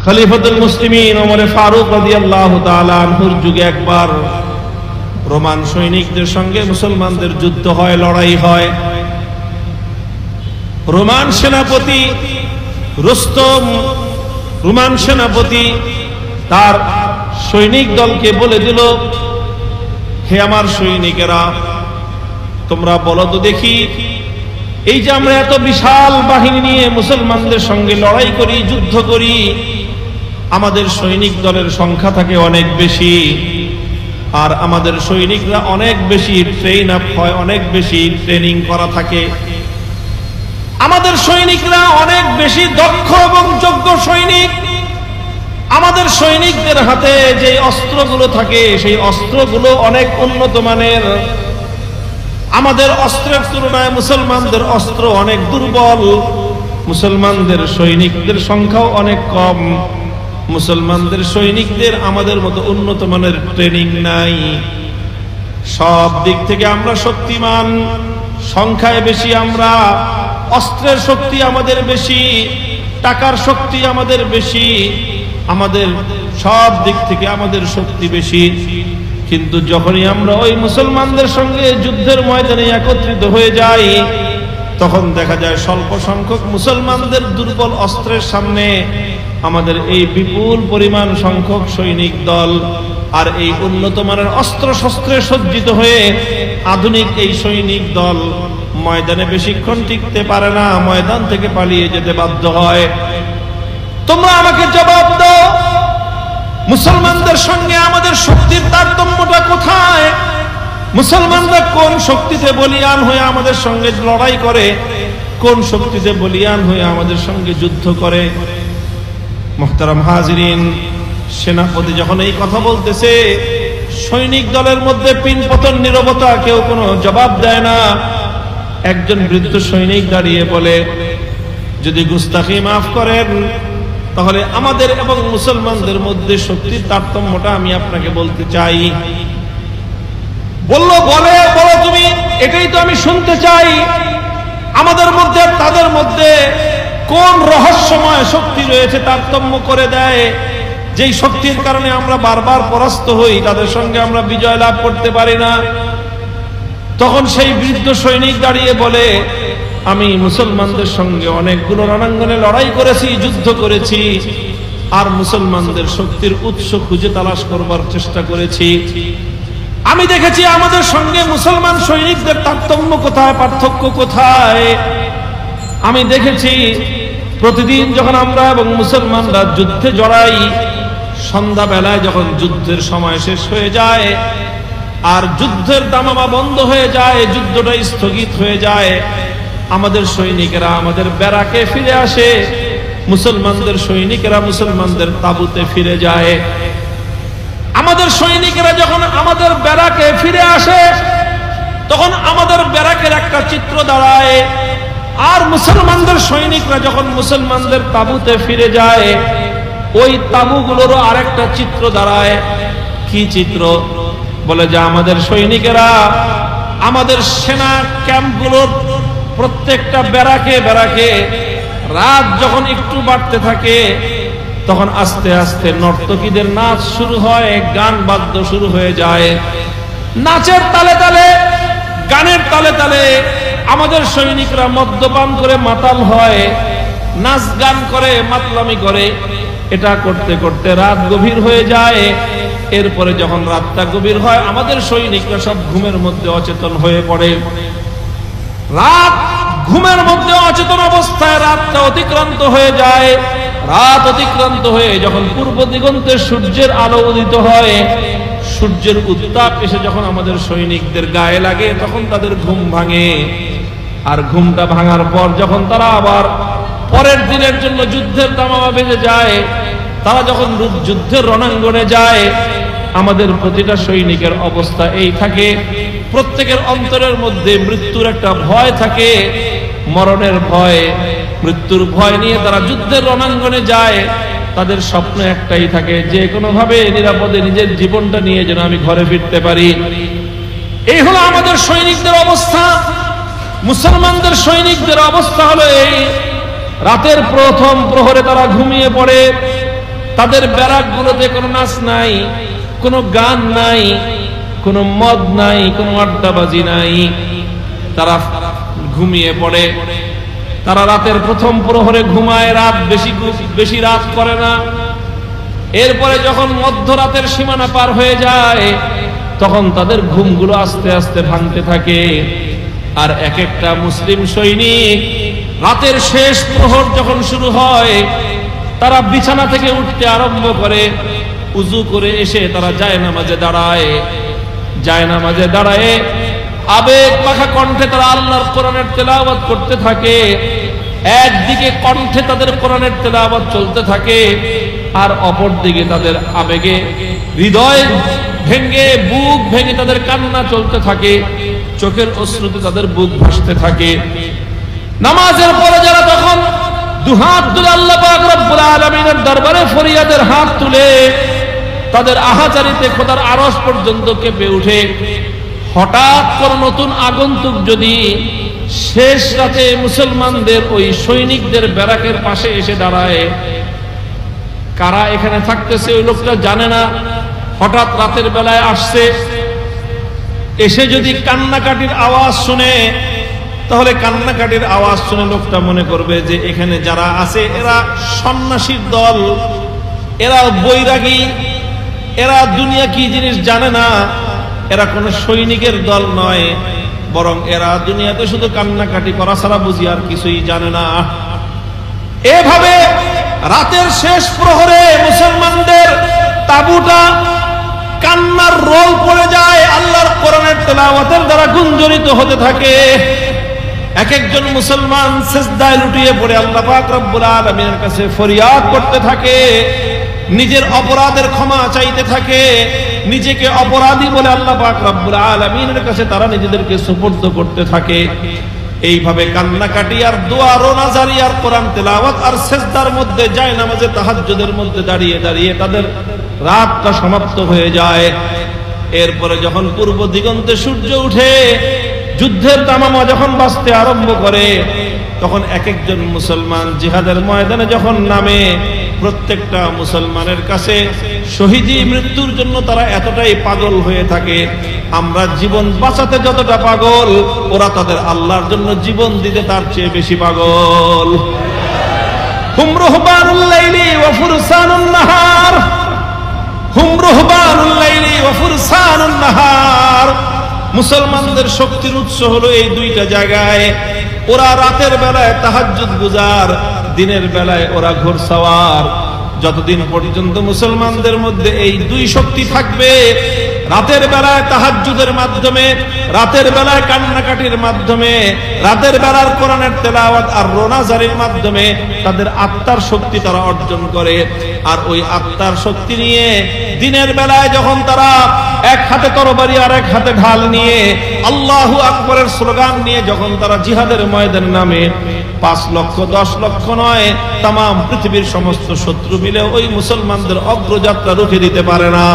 খলিফাতুল মুসলিমিন ওমর ফারুক রাদিয়াল্লাহু তাআলা আনহুর যুগে একবার রোমান সৈনিকদের সঙ্গে মুসলমানদের যুদ্ধ হয়, লড়াই হয়। রোমান সেনাপতি রুস্তম, রোমান সেনাপতি তার সৈনিক দলকে বলে দিল, হে আমার সৈনিকেরা, তোমরা বলো তো দেখি, এই যে আমরা এত বিশাল বাহিনী নিয়ে মুসলমানদের সঙ্গে লড়াই করি, যুদ্ধ করি, আমাদের সৈনিক দলের সংখ্যা থাকে অনেক বেশি, আর আমাদের সৈনিকরা অনেক বেশি ট্রেন আপ হয়, অনেক বেশি ট্রেনিং করা থাকে, আমাদের সৈনিকরা অনেক বেশি দক্ষ এবং যোগ্য সৈনিক, আমাদের সৈনিকদের হাতে যে অস্ত্রগুলো থাকে সেই অস্ত্রগুলো অনেক উন্নত মানের, আমাদের অস্ত্রের তুলনায় মুসলমানদের অস্ত্র অনেক দুর্বল, মুসলমানদের সৈনিকদের সংখ্যাও অনেক কম, মুসলমানদের সৈনিকদের আমাদের মতো উন্নত মানের ট্রেনিং নাই, সব দিক থেকে আমরা শক্তিমান, সংখ্যায় বেশি আমরা, অস্ত্রের শক্তি আমাদের বেশি, টাকার শক্তি আমাদের বেশি, আমাদের সব দিক থেকে আমাদের শক্তি বেশি, কিন্তু যখনই আমরা ওই মুসলমানদের সঙ্গে যুদ্ধের ময়দানে একত্রিত হয়ে যাই, তখন দেখা যায় স্বল্প সংখ্যক মুসলমানদের দুর্বল অস্ত্রের সামনে আমাদের এই বিপুল পরিমাণ সংখ্যক সৈনিক দল আর এই উন্নত মানের অস্ত্র শস্ত্রে সজ্জিত হয়ে আধুনিক এই সৈনিক দল ময়দানে বেশিক্ষণ টিকতে পারে না, ময়দান থেকে পালিয়ে যেতে বাধ্য হয়। তোমরা আমাকে জবাব দাও, মুসলমানদের সঙ্গে আমাদের শক্তির তারতম্যটা কোথায়? মুসলমানরা কোন শক্তিতে বলিয়ান হয়ে আমাদের সঙ্গে লড়াই করে, কোন শক্তিতে বলিয়ান হয়ে আমাদের সঙ্গে যুদ্ধ করে? মুহতারাম হাজিরিন, সেনাপতি যখন এই কথা বলতেছে, সৈনিক দলের মধ্যে পিনপতন নীরবতা, কেউ কোনো জবাব দেয় না। একজন বৃদ্ধ সৈনিক দাঁড়িয়ে বলে, যদি গুস্তাখি মাফ করেন, তাহলে আমাদের এবং মুসলমানদের মধ্যে শক্তির তারতম্যটা আমি আপনাকে বলতে চাই। বলো তুমি, এটাই তো আমি শুনতে চাই। আমাদের মধ্যে তাদের মধ্যে কোন রহস্যময় শক্তি রয়েছে তারতম্য করে দেয়, যেই শক্তির কারণে আমরা বারবার পরাস্ত হই, তাদের সঙ্গে আমরা বিজয় লাভ করতে পারি না? তখন সেই বৃদ্ধ সৈনিক দাঁড়িয়ে বলে, আমি মুসলমানদের সঙ্গে অনেকগুলো রণাঙ্গনে লড়াই করেছি, যুদ্ধ করেছি, আর মুসলমানদের শক্তির উৎস খুঁজে তালাশ করবার চেষ্টা করেছি। আমি দেখেছি আমাদের সঙ্গে মুসলমান সৈনিকদের তারতম্য কোথায়, পার্থক্য কোথায়। আমি দেখেছি প্রতিদিন যখন আমরা এবং মুসলমানরা যুদ্ধে জড়াই, সন্ধ্যা বেলায় যখন যুদ্ধের সময় শেষ হয়ে যায় আর যুদ্ধের দামামা বন্ধ হয়ে যায়, যুদ্ধটা স্থগিত হয়ে যায়, আমাদের সৈনিকেরা আমাদের ব্যারাকে ফিরে আসে, মুসলমানদের সৈনিকেরা মুসলমানদের তাঁবুতে ফিরে যায়। আমাদের সৈনিকেরা যখন আমাদের ব্যারাকে ফিরে আসে, তখন আমাদের ব্যারাকের একটা চিত্র দাঁড়ায়, আর মুসলমানদের সৈনিকরা যখন মুসলমানদের তাঁবুতে ফিরে যায়, ওই তাঁবুগুলোরও আরেকটা চিত্র দাঁড়ায়। কি চিত্র? বলে যে আমাদের সৈনিকেরা আমাদের সেনা ক্যাম্পগুলোর প্রত্যেকটা ব্যারাকে ব্যারাকে রাত যখন একটু বাড়তে থাকে, তখন আস্তে আস্তে নর্তকীদের নাচ শুরু হয়, গান বাদ্য শুরু হয়ে যায়। নাচের তালে তালে, গানের তালে তালে আমাদের সৈনিকরা মদ্যপান করে মাতাল হয়, নাচ গান করে, মাতলামি করে। এটা করতে করতে রাত গভীর হয়ে যায়। এরপরে যখন রাতটা গভীর হয়, আমাদের সৈনিকরা সব ঘুমের মধ্যে অচেতন হয়ে পড়ে। রাত ঘুমের মধ্যে অচেতন অবস্থায় রাতটা অতিক্রান্ত হয়ে যায়। রাত অতিক্রান্ত হয়ে যখন পূর্ব দিগন্তে সূর্যের আলো উদিত হয়, সূর্যের উত্তাপ এসে যখন আমাদের সৈনিকদের গায়ে লাগে, তখন তাদের ঘুম ভাঙে। আর ঘুমটা ভাঙার পর যখন তারা আবার পরের দিনের জন্য যুদ্ধের দামামা বেজে যায়, তারা যখন যুদ্ধের রণাঙ্গনে যায়, আমাদের প্রতিটা সৈনিকের অবস্থা এই থাকে, প্রত্যেকের অন্তরের মধ্যে মৃত্যুর একটা ভয় থাকে, মরণের ভয়, মৃত্যুর ভয় নিয়ে তারা যুদ্ধের রণাঙ্গনে যায়। তাদের স্বপ্ন একটাই থাকে, যে কোনো ভাবে নিরাপদে নিজের জীবনটা নিয়ে যেন আমি ঘরে ফিরতে পারি। এই হলো আমাদের সৈনিকদের অবস্থা। মুসলমানদের সৈনিকদের অবস্থা হলো এই, রাতের প্রথম প্রহরে তারা ঘুমিয়ে পড়ে, তাদের ব্যারাকগুলোতে কোনো নাচ নাই, কোনো গান নাই, কোনো মদ নাই, কোনো আড্ডাবাজি নাই। তারা ঘুমিয়ে পড়ে, তারা রাতের প্রথম প্রহরে ঘুমায়, রাত বেশি রাত করে না। এরপরে যখন মধ্যরাতের সীমানা পার হয়ে যায় তখন তাদের ঘুমগুলো আস্তে আস্তে ভাঙতে থাকে। আর এক একটা মুসলিম সৈনিক রাতের শেষ প্রহর যখন শুরু হয় তারা বিছানা থেকে উঠতে আরম্ভ করে, উযু করে এসে তারা জায়নামাজে দাঁড়ায়। জায়নামাজে দাঁড়ায় আবেগ মাখা কণ্ঠে তারা আল্লাহর কোরআনের তেলাওয়াত করতে থাকে। একদিকে কণ্ঠে তাদের কোরআনের তেলাওয়াত চলতে থাকে, আর অপর দিকে তাদের আবেগে হৃদয় ভেঙে বুক ভেঙে তাদের কান্না চলতে থাকে, চোখের অশ্রুতে তাদের বুক ভাসতে থাকে। নামাজের পরে যারা তখন দুহাত তুলে আল্লাহ পাক রব্বুল আলামিনের দরবারে ফরিয়াদের হাত তুলে তাদের আহাজারিতে খোদার আরশ পর্যন্ত কেঁপে উঠে, হঠাৎ কোন নতুন আগন্তুক যদি শেষ রাতে মুসলমানদের ওই সৈনিকদের ব্যারাকের পাশে এসে দাঁড়ায়, কারা এখানে থাকতেছে ওই লোকটা জানে না, হঠাৎ রাতের বেলায় আসছে, এসে যদি কান্নাকাটির আওয়াজ শুনে তাহলে কান্নাকাটির আওয়াজ শুনে লোকটা মনে করবে যে এখানে যারা আছে এরা সন্ন্যাসীর দল, এরা বৈরাগী, এরা দুনিয়া কি জিনিস জানে না, এরা কোনো সৈনিকের দল নয়, বরং এরা দুনিয়াতে শুধু কান্নাকাটি করা ছাড়া বুঝি আর কিছুই জানে না। এভাবে রাতের শেষ প্রহরে মুসলমানদের তাঁবুটা কান্নার রোল পড়ে যায়, আল্লাহর কোরআনের তেলাওয়াতের দ্বারা গুঞ্জরিত হতে থাকে। এক একজন মুসলমান সিজদায় লুটিয়ে পড়ে আল্লাহ পাক রব্বুল আলামিনের কাছে ফরিয়াদ করতে থাকে, নিজের অপরাধের ক্ষমা চাইতে থাকে, নিজেকে অপরাধী বলে আল্লাহ পাক রব্বুল আলামিনের কাছে তারা নিজেদেরকে সুপর্দ করতে থাকে। এইভাবে কান্নাকাটি আর দোয়া রোনাজারি আর কোরআন তেলাওয়াত আর সিজদার মধ্যে জায়নামাজে তাহাজ্জুদের মধ্যে দাঁড়িয়ে দাঁড়িয়ে তাদের রাতটা সমাপ্ত হয়ে যায়। এরপরে যখন পূর্ব দিগন্তে সূর্য উঠে, যুদ্ধের তামামা যখন বাজতে আরম্ভ করে, তখন এক একজন মুসলমান জিহাদের ময়দানে যখন নামে, প্রত্যেকটা মুসলমানের কাছে শহীদি মৃত্যুর জন্য তারা এতটাই পাগল হয়ে থাকে, আমরা জীবন বাঁচাতে যতটা পাগল ওরা তাদের আল্লাহর জন্য জীবন দিতে তার চেয়ে বেশি পাগল। হুম রুহবানুল লাইলি ওয়া ফুরসানুন নাহার, হুম রুহবানুল লাইলি ওয়া ফুরসানুন নাহার। মুসলমানদের শক্তির উৎস হলো এই দুইটা জায়গায়। ওরা রাতের বেলায় তাহাজ্জুদ গুজার, দিনের বেলায় ওরা ঘোড়সওয়ার। যতদিন পর্যন্ত মুসলমানদের মধ্যে এই দুই শক্তি থাকবে, রাতের বেলায় তাহাজ্জুদের মাধ্যমে, রাতের বেলায় কান্নাকাটির মাধ্যমে, রাতের বেলার কোরআনের তেলাওয়াত আর রোনাজারির মাধ্যমে তাদের আত্মার শক্তি তারা অর্জন করে। আর ওই আত্মার শক্তি নিয়ে দিনের বেলায় যখন তারা এক হাতে তরবারি আর এক হাতে ঢাল নিয়ে আল্লাহু আকবরের স্লোগান নিয়ে যখন তারা জিহাদের ময়দানে নামে, 5 লক্ষ 10 লক্ষ নয়, তামাম পৃথিবীর সমস্ত শত্রু মিলে ওই মুসলমানদের অগ্রযাত্রা রুখে দিতে পারে না।